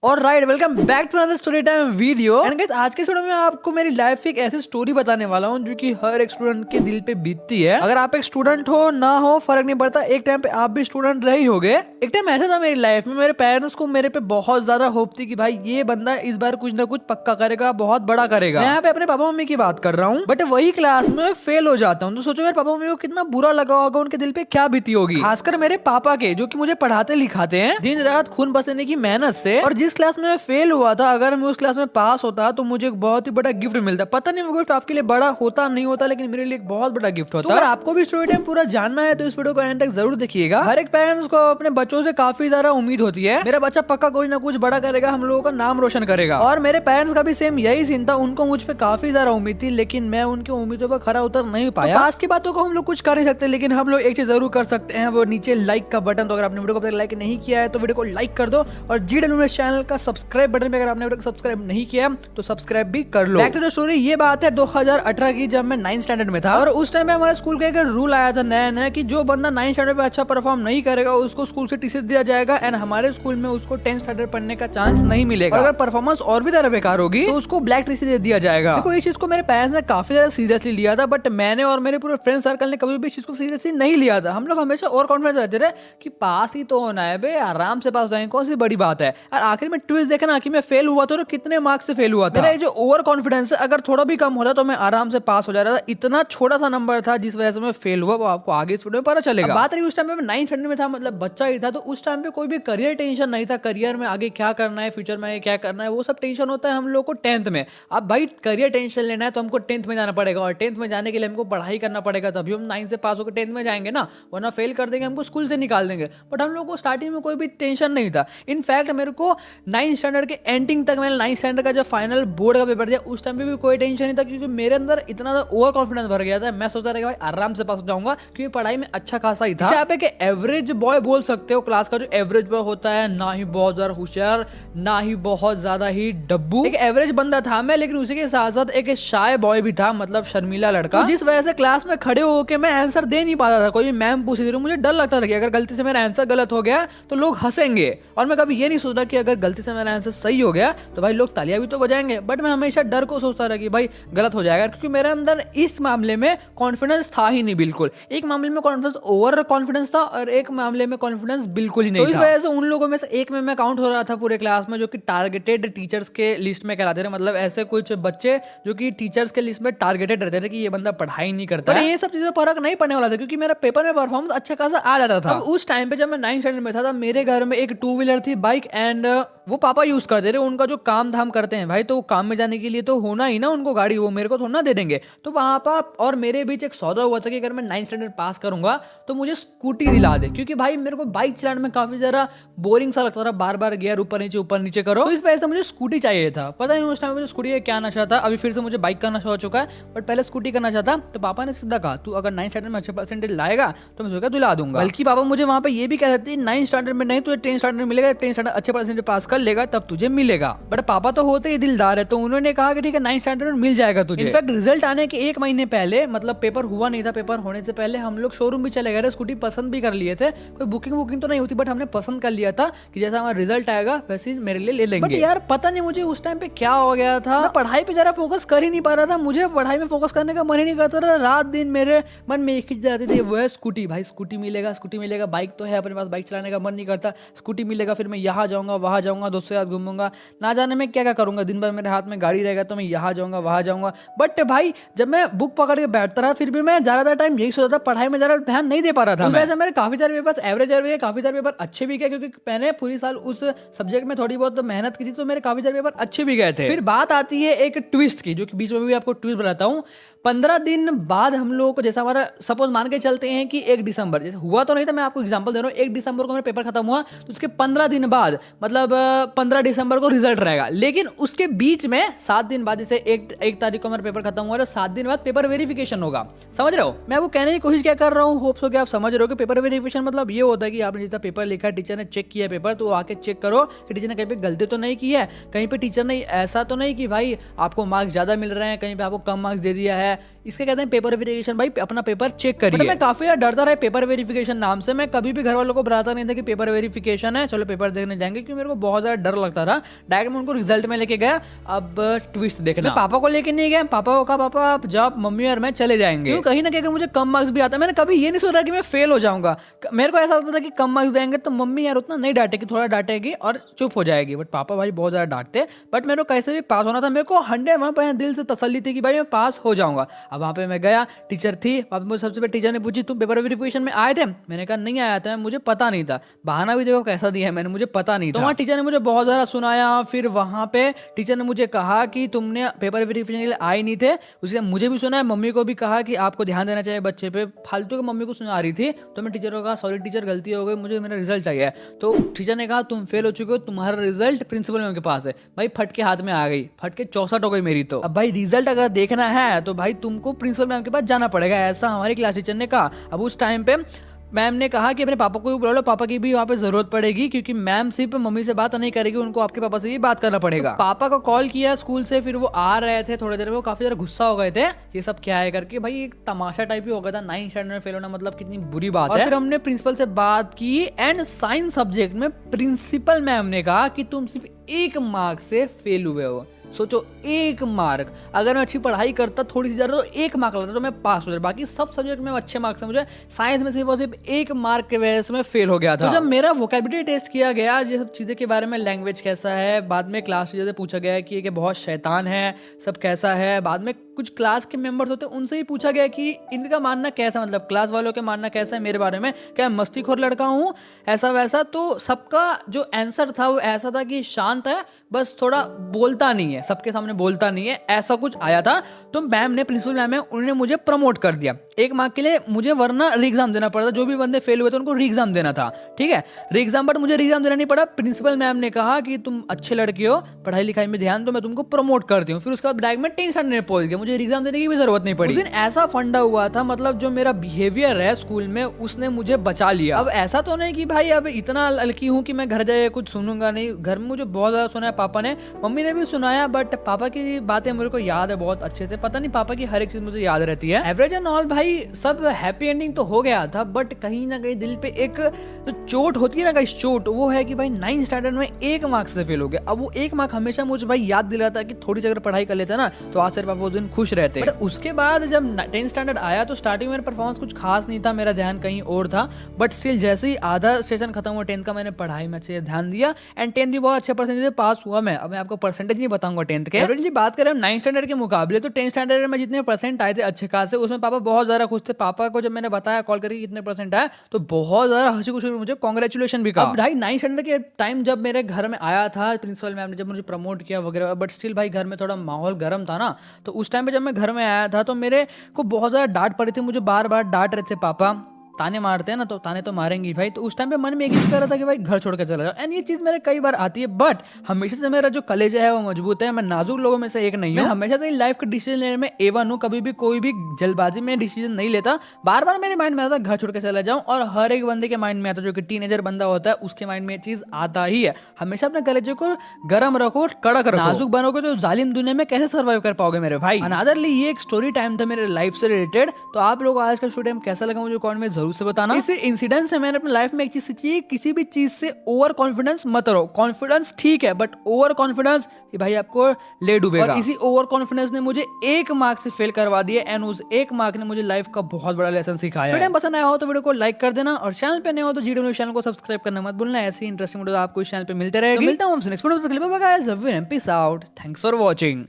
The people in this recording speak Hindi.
और right, welcome back to another story time video. And guys, आज के वीडियो में आपको मेरी लाइफ की एक ऐसी स्टोरी बताने वाला हूँ जो कि हर एक स्टूडेंट के दिल पे बीतती है। अगर आप एक स्टूडेंट हो ना हो फर्क नहीं पड़ता, एक टाइम पे आप भी स्टूडेंट रहे ही होगे। एक टाइम ऐसा था मेरी लाइफ में, मेरे पेरेंट्स को मेरे पे बहुत ज्यादा होप थी कि भाई ये बंदा इस बार कुछ ना कुछ पक्का करेगा, बहुत बड़ा करेगा। मैं यहाँ पे अपने पापा मम्मी की बात कर रहा हूँ, बट वही क्लास में फेल हो जाता हूँ। तो सोचो मेरे पापा मम्मी को कितना बुरा लगा होगा, उनके दिल पे क्या बीती होगी। खासकर मेरे पापा के, जो कि मुझे पढ़ाते लिखाते हैं दिन रात खून पसीने की मेहनत से। और जिस क्लास में फेल हुआ था, अगर मैं उस क्लास में पास होता तो मुझे एक बहुत ही बड़ा गिफ्ट मिलता। पता नहीं वो गिफ्ट आपके लिए बड़ा होता नहीं होता, लेकिन मेरे लिए एक बहुत बड़ा गिफ्ट होता। अगर आपको भी स्टोरी टाइम पूरा जानना है तो इस वीडियो को एंड तक जरूर देखिएगा। हर एक पेरेंट्स को अपने बच्चों से काफी ज्यादा उम्मीद होती है, मेरा बच्चा पक्का कोई ना कुछ बड़ा करेगा, हम लोगों का नाम रोशन करेगा। और मेरे पेरेंट्स का भी सेम यही सीन था, उनको मुझ पे काफी ज्यादा उम्मीद थी, लेकिन मैं उनकी उम्मीदों पर खरा उतर नहीं पाया। पास की बातों को हम लोग कुछ कर नहीं सकते, लेकिन हम लोग एक चीज जरूर कर सकते हैं, वो नीचे लाइक का बटन। तो अगर आपने वीडियो को लाइक नहीं किया है तो वीडियो को लाइक कर दो, और GW चैनल का सब्सक्राइब बटन पे अगर आपने वीडियो को सब्सक्राइब नहीं किया तो सब्सक्राइब भी कर लो। Back to the story. ये बात है 2018 की, जब मैं 9th स्टैंडर्ड में था। और उस टाइम पे हमारे स्कूल का एक रूल आया था नया कि जो बंदा 9th स्टैंडर्ड में अच्छा परफॉर्म नहीं करेगा उसको स्कूल से टीसी दिया जाएगा, एंड हमारे स्कूल में उसको 10th स्टैंडर्ड पढ़ने का चांस नहीं मिलेगा। अगर परफॉर्मेंस और भी ज्यादा बेकार होगी तो उसको ब्लैक टीसी दे दिया जाएगा। देखो, इस चीज को मेरे पेरेंट्स ने काफी ज्यादा सीरियसली लिया था, बट मैंने और मेरे पूरे फ्रेंड सर्कल ने कभी भी इस चीज को सीरियसली नहीं लिया था। हम लोग हमेशा और कॉन्फिडेंस रहते थे कि पास ही तो होना है बे, आराम से पास हो जाएंगे, कौन सी बड़ी बात है। और आखिर में ट्विस्ट देखा ना कि मैं फेल हुआ था तो कितने मार्क्स से फेल हुआ था। मेरा जो ओवर कॉन्फिडेंस है, अगर थोड़ा भी कम होता तो मैं आराम से पास हो जा रहा था। इतना छोटा सा नंबर था जिस वजह से मैं फेल हुआ, वो आपको आगे इस वीडियो में पता चलेगा। बात रही उस टाइम पे मैं 9th स्टैंडर्ड में था, मतलब बच्चा ही था, तो उस टाइम पे कोई भी करियर टेंशन नहीं था। करियर में आगे क्या करना है, फ्यूचर में क्या करना है, वो सब टेंशन होता है हम लोग को 10th में। अब भाई करियर टेंशन लेना है तो हमको 10th में जाना पड़ेगा, और 10th में जाने के लिए हमको पढ़ाई करना पड़ेगा, तभी हम 9th से पास होकर 10th में जाएंगे ना, वरना फेल कर देंगे, हमको स्कूल से निकाल देंगे। बट हम लोग को स्टार्टिंग में कोई भी टेंशन नहीं था। इनफैक्ट मेरे को 9th स्टैंडर्ड के एंडिंग तक, मैंने 9th स्टैंडर्ड का जब फाइनल बोर्ड का पेपर दिया उस टाइम पे भी कोई टेंशन नहीं था, क्योंकि मेरे अंदर इतना ओवर कॉन्फिडेंस भर गया था। मैं सोचता था कि भाई आराम से पास हो जाऊंगा, क्योंकि पढ़ाई में अच्छा खासा ही था। आप एक एवरेज बॉय बोल सकते हो, क्लास का जो एवरेज बॉय होता है, ना ही बहुत ज्यादा होशियार ना ही बहुत ज्यादा ही डब्बू, एक एवरेज बंदा था मैं। लेकिन उसी के साथ साथ एक शाय बॉय भी था, मतलब शर्मीला लड़का, जिस वजह से क्लास में खड़े होकर मैं आंसर दे नहीं पाता था। कोई भी मैम पूछ रही थी, मुझे डर लगता था कि अगर गलती से मेरा आंसर गलत हो गया तो लोग हंसेंगे। और मैं कभी ये नहीं सोचता कि अगर गलती से मेरा आंसर सही हो गया तो भाई लोग तालियां भी तो बजाएंगे, बट मैं हमेशा डर को सोचता रहा कि भाई गलत हो जाएगा, क्योंकि मेरे अंदर इस मामले में कॉन्फिडेंस था ही नहीं बिल्कुल। एक मामले में कॉन्फिडेंस, ओवर कॉन्फिडेंस था, और एक मामले में कॉन्फिडेंस बिल्कुल ही नहीं था। इस वजह से उन लोगों में से एक में मैं काउंट हो रहा था पूरे क्लास में, जो कि टारगेटेड टीचर्स के लिस्ट में कहलाते थे। मतलब ऐसे कुछ बच्चे जो कि टीचर्स के लिस्ट में टारगेटेड रहते थे कि ये बंदा पढ़ाई नहीं करता है। ये सब चीजें फर्क नहीं पड़ने वाला था, क्योंकि मेरा पेपर में परफॉर्मेंस अच्छा खासा आ जाता था। अब उस टाइम पे जब मैं 9th स्टैंडर्ड में था, मेरे घर में एक 2 व्हीलर थी, बाइक, एंड वो पापा यूज करते थे। उनका जो काम धाम करते हैं भाई, तो काम में जाने के लिए तो होना ही ना उनको गाड़ी, वो मेरे को थोड़ा ना दे देंगे। तो पापा और मेरे बीच एक सौदा हुआ था कि अगर मैं 9th स्टैंडर्ड पास करूंगा तो मुझे स्कूटी दिला दे, क्योंकि भाई मेरे को बाइक चलाने में काफी ज्यादा बोरिंग सा लगता था, बार बार गियर ऊपर नीचे करो। तो इस वजह से मुझे स्कूटी चाहिए था। पता नहीं उस टाइम मुझे स्कूटी का क्या नशा था, अभी फिर से मुझे बाइक का नशा हो चुका है, बट पहले स्कूटी का नशा था। तो पापा ने सीधा कहा, तू अगर 9th स्टैंडर्ड में अच्छे परसेंटेज लाएगा तो मैं सोचा दिला दूंगा। बल्कि पापा मुझे वहां पे ये भी कह देते 9th स्टैंडर्ड में नहीं, तुझे 10th स्टैंडर्ड में मिलेगा, 10th स्टैंडर्ड अच्छे परसेंटेज पास कर लेगा तब तुझे मिलेगा। बट पापा तो होते ही दिलदार है, तो उन्होंने कहा कि ठीक है 9th स्टैंडर्ड में मिल जाएगा तुझे। इनफैक्ट रिजल्ट आने के 1 महीने पहले, मतलब पेपर हुआ नहीं था, पेपर होने से पहले हम लोग शोरूम भी चले गए थे, स्कूटी पसंद भी कर लिए थे। कोई बुकिंग तो नहीं होती, बट हमने पसंद कर लिया था कि जैसा हमारा रिजल्ट आएगा वैसे ही मेरे लिए ले लेंगे। बट यार पता नहीं मुझे उस टाइम पे क्या हो गया था, मैं पढ़ाई पे जरा फोकस कर ही नहीं पा रहा था। मुझे पढ़ाई में फोकस करने का मन ही नहीं करता था। रात दिन मेरे मन में एक ही चीज आती थी, वो है स्कूटी। भाई स्कूटी मिलेगा, बाइक तो है अपने पास, बाइक चलाने का मन नहीं करता, स्कूटी मिलेगा, फिर मैं यहाँ जाऊंगा वहां जाऊंगा, दोस्तों के साथ घूमूंगा, ना जाने में क्या क्या करूंगा। दिन भर मेरे हाथ में गाड़ी रहेगा तो मैं यहाँ जाऊंगा वहां जाऊंगा। बट भाई जब मैं बुक पकड़ के बैठता रहा, फिर भी मैं ज्यादा टाइम यही सोचता था, पढ़ाई में ज्यादा ध्यान नहीं दे पा रहा था। वैसे मेरे काफी सारे पेपर एवरेज है, काफी सारे पेपर अच्छे भी गए, क्योंकि मैंने पूरी साल उस सब्जेक्ट में थोड़ी बहुत मेहनत की थी, तो मेरे काफी सारे पेपर अच्छे भी गए थे। फिर बात आती है एक ट्विस्ट की, जो कि बीच में भी आपको ट्विस्ट बताता हूँ। 15 दिन बाद हम लोगों को, जैसा हमारा सपोज मान के चलते हैं कि 1 दिसंबर, जैसे हुआ तो नहीं था, मैं आपको एग्जांपल दे रहा हूँ, 1 दिसंबर को मेरा पेपर खत्म हुआ, तो उसके 15 दिन बाद, मतलब 15 दिसंबर को रिजल्ट रहेगा। लेकिन उसके बीच में 7 दिन बाद, जैसे 1 तारीख को मेरा पेपर खत्म हुआ, तो 7 दिन बाद पेपर वेरिफिकेशन होगा। समझ रहे हो मैं आपको कहने की कोशिश क्या कर रहा हूँ, होप्स हो कि आप समझ रहे हो कि पेपर वेरिफिकेशन मतलब ये होता है कि आपने जितना पेपर लिखा, टीचर ने चेक किया पेपर, तो आके चेक करो कि टीचर ने कहीं पे गलती तो नहीं की है, कहीं पे टीचर ने ऐसा तो नहीं कि भाई आपको मार्क्स ज्यादा मिल रहे हैं, कहीं पे आपको कम मार्क्स दे दिया है। इसके कहते हैं पेपर वेरिफिकेशन। भाई अपना पेपर चेक करिए। मैं काफी डरता रहा पेपर वेरिफिकेशन नाम से, मैं कभी भी घर वालों को बताता नहीं था कि पेपर वेरिफिकेशन है, चलो पेपर देखने जाएंगे, क्योंकि मेरे को बहुत बहुत ज्यादा डर लगता था। डायरेक्ट मैं उनको रिजल्ट में लेके गया। अब ट्विस्ट देखना, पापा को लेके नहीं गया, पापा को कहा पापा आप जाओ, मम्मी और मैं चले जाएंगे। तो कहीं ना कहीं मुझे कम मार्क्स भी आता, मैंने कभी ये नहीं सोचा कि मैं फेल हो जाऊंगा। मेरे को ऐसा होता था कि कम मार्क्स भी आएंगे तो मम्मी यार उतना नहीं डांटेगी, थोड़ा डांटेगी और चुप हो जाएगी, बट पापा भाई बहुत ज्यादा डांटते। बट मेरे को कैसे भी पास होना था, मेरे को 100% दिल से तसल्ली थी कि भाई मैं पास हो जाऊंगा। अब वहाँ पे मैं गया, टीचर थी, मुझे सबसे पहले टीचर ने पूछी तुम पेपर वेरिफिकेशन में आए थे? मैंने कहा नहीं आया था, मुझे पता नहीं था। बहाना भी देखो कैसा दिया है मैंने, मुझे पता नहीं था। वहाँ टीचर ने मुझे बहुत ज़्यादा सुनाया। फिर वहाँ पे टीचर ने मुझे कहा कि तुमने पेपर वेरिफिकेशन के लिए आए नहीं थे। उसके मुझे भी सुना है, मम्मी को भी कहा कि आपको ध्यान देना चाहिए बच्चे पे। फालतू की मम्मी को सुना रही थी। तो मैं टीचर को कहा सॉरी टीचर गलती हो गई, मुझे मेरा रिजल्ट चाहिए। तो टीचर ने कहा तुम फेल हो चुके हो, तुम्हारा रिजल्ट प्रिंसिपल मैम के पास है। भाई फट के हाथ में आ गई, फट के 64 हो गई मेरी। तो अब भाई रिजल्ट अगर देखना है तो भाई तुमको प्रिंसिपल मैम के पास जाना पड़ेगा, ऐसा हमारी क्लास टीचर ने कहा। अब उस टाइम पे मैम ने कहा कि अपने पापा को भी बुला लो, पापा की भी वहाँ पे जरूरत पड़ेगी, क्योंकि मैम सिर्फ मम्मी से बात नहीं करेगी, उनको आपके पापा से भी बात करना पड़ेगा। तो पापा को कॉल किया स्कूल से, फिर वो आ रहे थे, थोड़ी देर में वो काफी ज्यादा गुस्सा हो गए थे, ये सब क्या है करके। भाई एक तमाशा टाइप ही हो गया था, 9th स्टैंडर्ड में फेल होना मतलब कितनी बुरी बात है। फिर हमने प्रिंसिपल से बात की एंड साइंस सब्जेक्ट में प्रिंसिपल मैम ने कहा कि तुम सिर्फ 1 मार्क से फेल हुए हो। सोचो 1 मार्क, अगर मैं अच्छी पढ़ाई करता थोड़ी सी ज्यादा तो 1 मार्क लगता तो मैं पास हो जाता। बाकी सब सब्जेक्ट में अच्छे मार्क्स हैं मुझे, साइंस में सिर्फ और सिर्फ 1 मार्क के वजह से मैं फेल हो गया था। तो जब मेरा वोकैबुलरी टेस्ट किया गया, ये सब चीजें के बारे में, लैंग्वेज कैसा है, बाद में क्लास टीचर से पूछा गया कि ये बहुत शैतान है, सब कैसा है। बाद में कुछ क्लास के मेंबर्स होते हैं उनसे ही पूछा गया कि इनका मानना कैसा, मतलब क्लास वालों के मानना कैसा है मेरे बारे में, क्या मैं मस्तीखोर लड़का हूँ, ऐसा वैसा। तो सबका जो आंसर था वो ऐसा था कि शांत है, बस थोड़ा बोलता नहीं है, सबके सामने बोलता नहीं है, ऐसा कुछ आया था। तो मैम ने, प्रिंसिपल मैम है, उन्होंने मुझे प्रमोट कर दिया 1 मार्क के लिए। मुझे वरना री एग्जाम देना पड़ा था, जो भी बंदे फेल हुए थे उनको री एग्जाम देना था, ठीक है, री एग्जाम। बट मुझे री एग्जाम देना नहीं पड़ा। प्रिंसिपल मैम ने कहा कि तुम अच्छे लड़के हो, पढ़ाई लिखाई में ध्यान दो, मैं तुमको प्रमोट करती हूँ। फिर उसके बाद डायरेक्ट में 10th स्टैंडर्ड में पहुंच गया, मुझे री एग्जाम देने की भी जरूरत नहीं पड़ी। उस दिन ऐसा फंडा हुआ था, मतलब जो मेरा बिहेवियर है स्कूल में उसने मुझे बचा लिया। अब ऐसा तो नहीं कि भाई अब इतना लड़की हूँ कि मैं घर जाए कुछ सुनूंगा नहीं, घर में मुझे बहुत ज्यादा सुना है, पापा ने, मम्मी ने भी सुनाया। बट पापा की बातें मेरे को याद है बहुत अच्छे से, पता नहीं पापा की हर एक चीज मुझे याद रहती है। एवरेज एंड ऑल भाई सब हैप्पी एंडिंग तो हो गया था, बट कहीं ना कहीं दिल पे एक जो चोट होती है ना, गाइस चोट, वो है कि भाई 9th स्टैंडर्ड में 1 मार्क्स से फेल हो गया। अब वो 1 मार्क हमेशा मुझे भाई याद दिलाता कि थोड़ी सी अगर पढ़ाई कर लेता ना तो आज तेरे पापा उस दिन खुश रहते। बट उसके बाद जब 10th स्टैंडर्ड आया तो स्टार्टिंग में मेरा परफॉर्मेंस कुछ खास नहीं था, मेरा ध्यान कहीं और था। बट स्टिल जैसे ही आधा सेशन खत्म हुआ 10th का, मैंने पढ़ाई में अच्छे ध्यान दिया एंड 10th भी बहुत अच्छे परसेंटेज पास हुआ मैं। अब मैं आपको परसेंटेज नहीं बताऊंगा 10th के। एवरेजली बात करें 9th स्टैंडर्ड के मुकाबले, तो 10th स्टैंडर्ड में जितने परसेंट आए थे अच्छे खासे, उसमें पापा बहुत ज्यादा खुश थे। पापा को जब मैंने बताया कॉल करके कितने परसेंट आए तो बहुत ज्यादा हंसी खुशी मुझे कांग्रेचुलेशन भी कहा। अब भाई 9th स्टैंडर्ड के टाइम जब मेरे घर में आया था प्रिंसिपल मैम ने, जब मुझे प्रमोट किया वगैरह, बट स्टिल भाई घर में थोड़ा माहौल गर्म था ना, तो उस टाइम पे जब मैं घर में आया था तो मेरे को बहुत ज्यादा डांट पड़ी थी, मुझे बार बार डांट रहे थे पापा, ताने मारते हैं ना, तो ताने तो मारेंगे भाई। तो उस टाइम पे मन में एक चीज कर रहा था कि भाई घर छोड़ के चला जाओ, एंड ये चीज मेरे कई बार आती है। बट हमेशा से मेरा जो कलेजा है वो मजबूत है, मैं नाजुक लोगों में से एक नहीं हूँ। मैं हमेशा से लाइफ के डिसीजन लेने में A1 हूँ, कभी भी कोई भी जल्दबाजी में डिसीजन नहीं लेता। बार बार मेरे माइंड में आता घर छोड़ के चला जाऊँ, और हर एक बंदे के माइंड में आता, जो कि टीनेजर बंदा होता है उसके माइंड में ये चीज आता ही है। हमेशा अपने कलेजे को गर्म रखो, कड़क रखो, नाजुक बनोगे तो जालिम दुनिया में कैसे सर्वाइव कर पाओगे मेरे भाई। अनदरली ये एक स्टोरी टाइम था मेरे लाइफ से रिलेटेड। तो आप लोग आज का स्टोरी टाइम कैसा लगा मुझे कमेंट में जरूर से बताना। इंसिडेंट से मैंने अपनी लाइफ में एक चीज सीखी है, किसी भी चीज से ओवर कॉन्फिडेंस मत रहो। कॉन्फिडेंस ठीक है, बट ओवर कॉन्फिडेंस भाई आपको ले डूबेगा। और इसी ओवर कॉन्फिडेंस ने मुझे 1 मार्क से फेल करवा दिया, एंड उस 1 मार्क ने मुझे लाइफ का बहुत बड़ा लेसन सिखाया। वीडियो पसंद आया हो तो वीडियो को लाइक कर देना, और चैनल पे नए हो तो जीडब्ल्यू चैनल को सब्सक्राइब करना मत भूलना। ऐसी इंटरेस्टिंग वीडियो आपको इस चैनल पे मिलते रहेगी। मिलता हूं हमसे नेक्स्ट वीडियो में। Peace out, thanks for watching.